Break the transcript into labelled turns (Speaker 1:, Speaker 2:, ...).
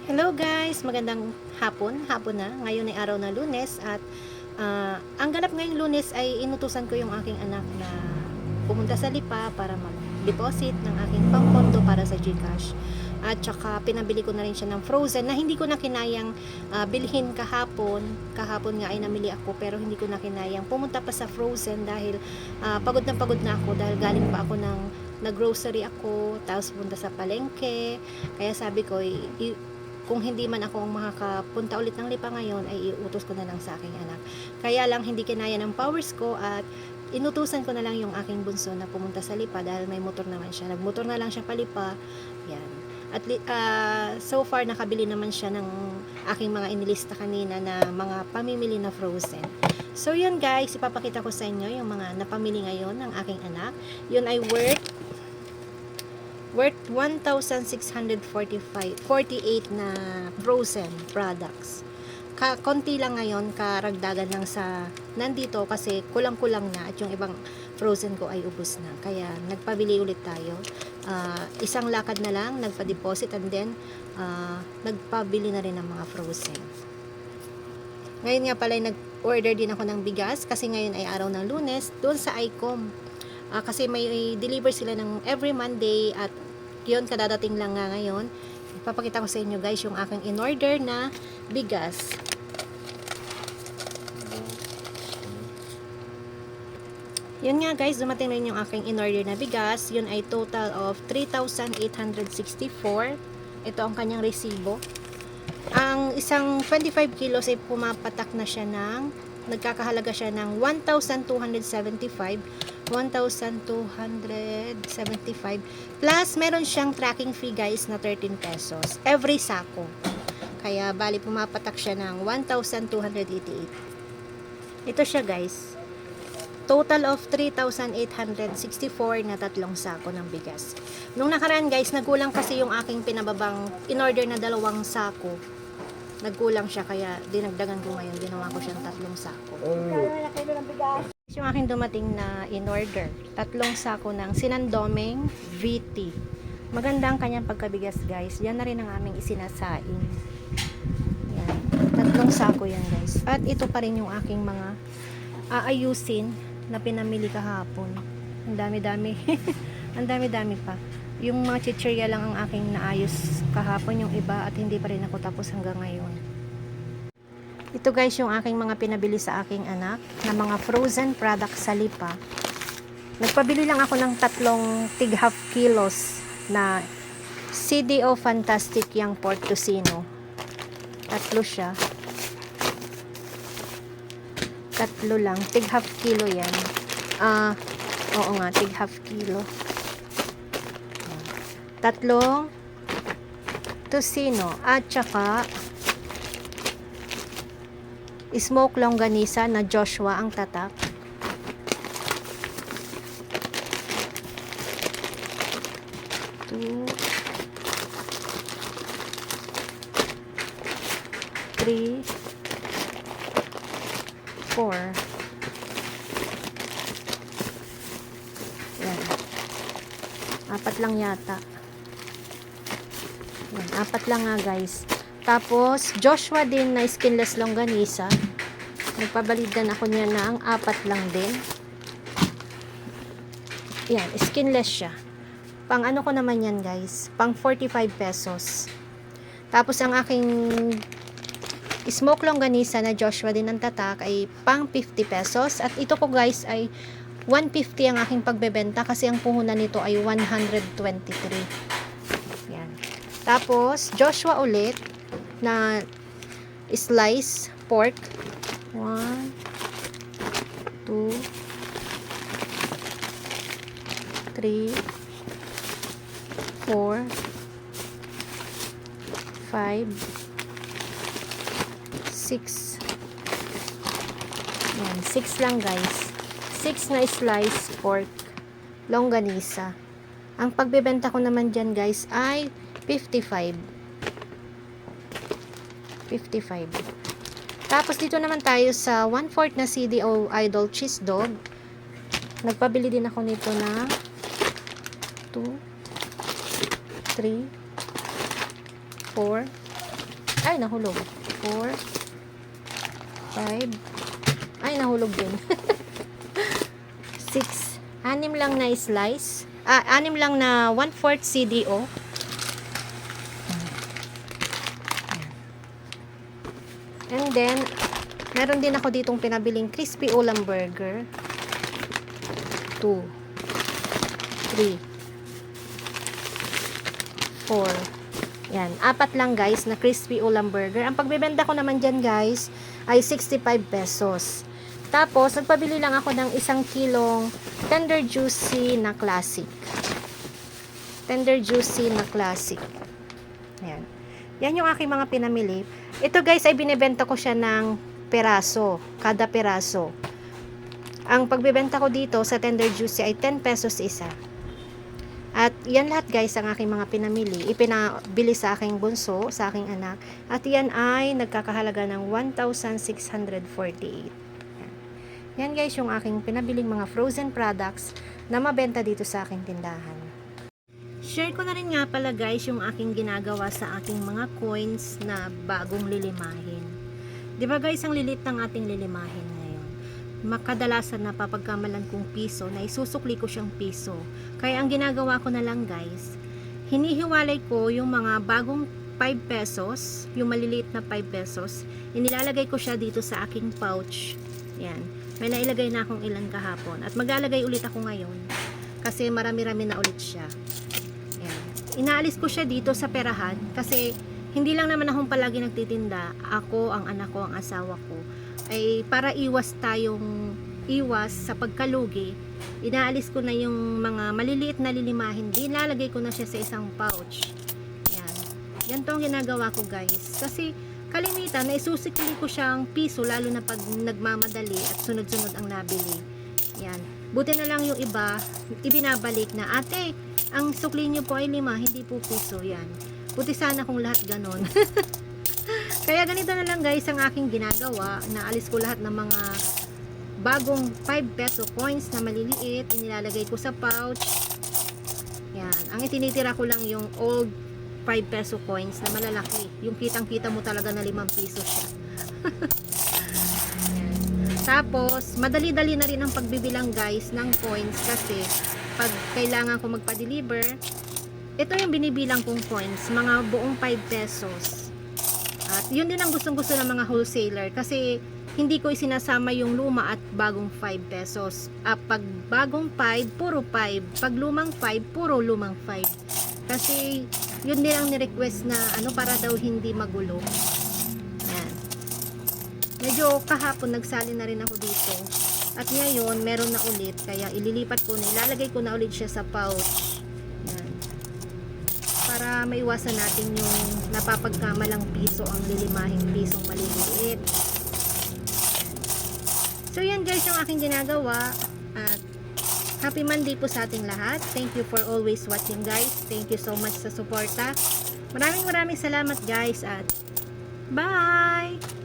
Speaker 1: Hello guys, magandang hapon na. Ngayon ay araw na Lunes at ang ganap ngayong Lunes ay inutusan ko yung aking anak na pumunta sa Lipa para mag-deposit ng aking pangpondo para sa GCash. At saka pinabili ko na rin siya ng frozen na hindi ko na kinayang bilhin kahapon. Kahapon nga ay namili ako pero hindi ko na kinayang pumunta pa sa frozen dahil pagod na ako dahil galing pa ako ng nag-grocery ako, tapos punta sa palengke. Kaya sabi ko, kung hindi man ako makakapunta ulit ng Lipa ngayon, ay iutos ko na lang sa aking anak. Kaya lang hindi kinaya ng powers ko at inutusan ko na lang yung aking bunso na pumunta sa Lipa dahil may motor naman siya. Nagmotor na lang siya palipa. Yan. At so far nakabili naman siya ng aking mga inilista kanina na mga pamimili na frozen. So yun guys, ipapakita ko sa inyo yung mga napamili ngayon ng aking anak. Yun ay worth 1,648 na frozen products. Konti lang ngayon, karagdagan lang sa nandito kasi kulang-kulang na at yung ibang frozen ko ay ubos na. Kaya nagpabili ulit tayo. Isang lakad na lang, nagpa-deposit and then nagpabili na rin ng mga frozen. Ngayon nga pala nag-order din ako ng bigas kasi ngayon ay araw ng Lunes doon sa ICOM. Kasi may deliver sila ng every Monday at yun kadadating lang nga ngayon. Ipapakita ko sa inyo guys yung aking in-order na bigas. Yun nga guys, dumating rin yung aking in-order na bigas. Yun ay total of 3,864. Ito ang kanyang resibo. Ang isang 25 kilos ay pumapatak na siya ng, nagkakahalaga siya ng 1,275. 1,275 plus meron siyang tracking fee guys na 13 pesos every sako. Kaya bali pumapatak siya ng 1,288. Ito siya guys. Total of 3,864 na tatlong sako ng bigas. Nung nakaraan guys, nagkulang kasi yung aking pinababang in-order na 2 sako. Nagkulang siya kaya dinagdagan ko ngayon. Ginawa ko siyang 3 sako. Yung aking dumating na in-order. 3 sako ng Sinandoming VT. Maganda ang kanyang pagkabigas guys. Yan na rin ang aming isinasain. Yan. 3 sako yan guys. At ito pa rin yung aking mga aayusin na pinamili kahapon. Ang dami-dami. Ang dami-dami pa. Yung mga chichirya lang ang aking naayos kahapon, yung iba at hindi pa rin ako tapos hanggang ngayon. Ito guys yung aking mga pinabili sa aking anak na mga frozen products sa Lipa. Nagpabili lang ako ng 3 tig half kilos na CDO Fantastic Young Pork Tocino. 3 siya. 3 lang. Tig half kilo yan. Oo nga, tig half kilo. 3 tocino at saka smoke longganisa na Joshua ang tatak. Two, 3, 4. Yan. 4 lang yata. Yan, 4 lang nga guys. Tapos, Joshua din na skinless longganisa. Nagpabalidan ako niya ng 4 lang din. Yan, skinless siya. Pang ano ko naman yan guys, pang 45 pesos. Tapos ang aking smoke longganisa na Joshua din ang tatak ay pang 50 pesos. At ito ko guys ay 150 ang aking pagbebenta kasi ang puhunan nito ay 123. Yan. Tapos, Joshua ulit na slice pork. 1, 2, 3, 4, 5, 6. Yan, 6 lang guys. 6 na slice pork longganisa. Ang pagbebenta ko naman dyan guys ay 55. Tapos dito naman tayo sa 1/4 na CDO Idol Cheese Dog. Nagpabili din ako nito na 2, 3, 4, Ay, nahulog. 4, 5. Ay, nahulog din. 6. 6 lang na slice. 6 lang na 1/4 CDO. And then, meron din ako ditong pinabiling crispy ulam burger. 2, 3, 4. Yan, 4 lang guys na crispy ulam burger. Ang pagbebenta ko naman dyan guys ay 65 pesos. Tapos, nagpabili lang ako ng 1 kilong tender juicy na classic. Tender juicy na classic. Yan. Yan yung aking mga pinamili. Ito guys ay binebenta ko siya ng peraso. Kada peraso. Ang pagbebenta ko dito sa tender juicy ay 10 pesos isa. At yan lahat guys ang aking mga pinamili. Ipinabili sa aking bunso, sa aking anak. At yan ay nagkakahalaga ng 1,648. Yan guys yung aking pinabiling mga frozen products na mabenta dito sa aking tindahan. Share ko na rin nga pala guys yung aking ginagawa sa aking mga coins na bagong lilimahin. Diba guys, ang lilit ng ating lilimahin ngayon. Makadalasan na papagkamalan kong piso na isusukli ko siyang piso. Kaya ang ginagawa ko na lang guys, hinihiwalay ko yung mga bagong 5 pesos, yung maliliit na 5 pesos, inilalagay ko siya dito sa aking pouch. Yan. May nailagay na akong ilan kahapon. At maglalagay ulit ako ngayon. Kasi marami-rami na ulit siya. Yan. Inaalis ko siya dito sa perahan. Kasi hindi lang naman akong palagi nagtitinda. Ako, ang anak ko, ang asawa ko. Ay para iwas sa pagkalugi. Inaalis ko na yung mga maliliit na lilimahin. Dinalagay ko na siya sa isang pouch. Yan. Yan to ang ginagawa ko guys. Kasi kalimitan na isusikli ko siyang piso lalo na pag nagmamadali at sunod-sunod ang nabili. Yan. Buti na lang yung iba, ibinabalik na, ate, ang sukli niyo po ay 5, hindi po piso. Yan. Buti sana kung lahat ganon. Kaya ganito na lang guys ang aking ginagawa. Naalis ko lahat ng mga bagong 5 peso coins na maliliit. Inilalagay ko sa pouch. Yan. Ang itinitira ko lang yung old 5 peso coins na malalaki. Yung kitang-kita mo talaga na 5 piso siya. Tapos, madali-dali na rin ang pagbibilang guys ng coins kasi pag kailangan ko magpa-deliver, ito yung binibilang kong coins, mga buong 5 pesos. At yun din ang gustong-gusto ng mga wholesaler kasi hindi ko isinasama yung luma at bagong 5 pesos. Pag bagong 5, puro 5. Pag lumang 5, puro lumang 5. Kasi yun din ang ni-request na para daw hindi magulo. Yan. Medyo kahapon nagsali na rin ako dito. At ngayon meron na ulit kaya ililipat ko na, ilalagay ko na ulit siya sa pouch. Yan. Para maiwasan natin yung napapagkamalang piso ang lilimahing pisong maliliit. So yan guys yung aking ginagawa. At happy Monday po sa ating lahat. Thank you for always watching guys. Thank you so much sa suporta. Maraming salamat guys at bye!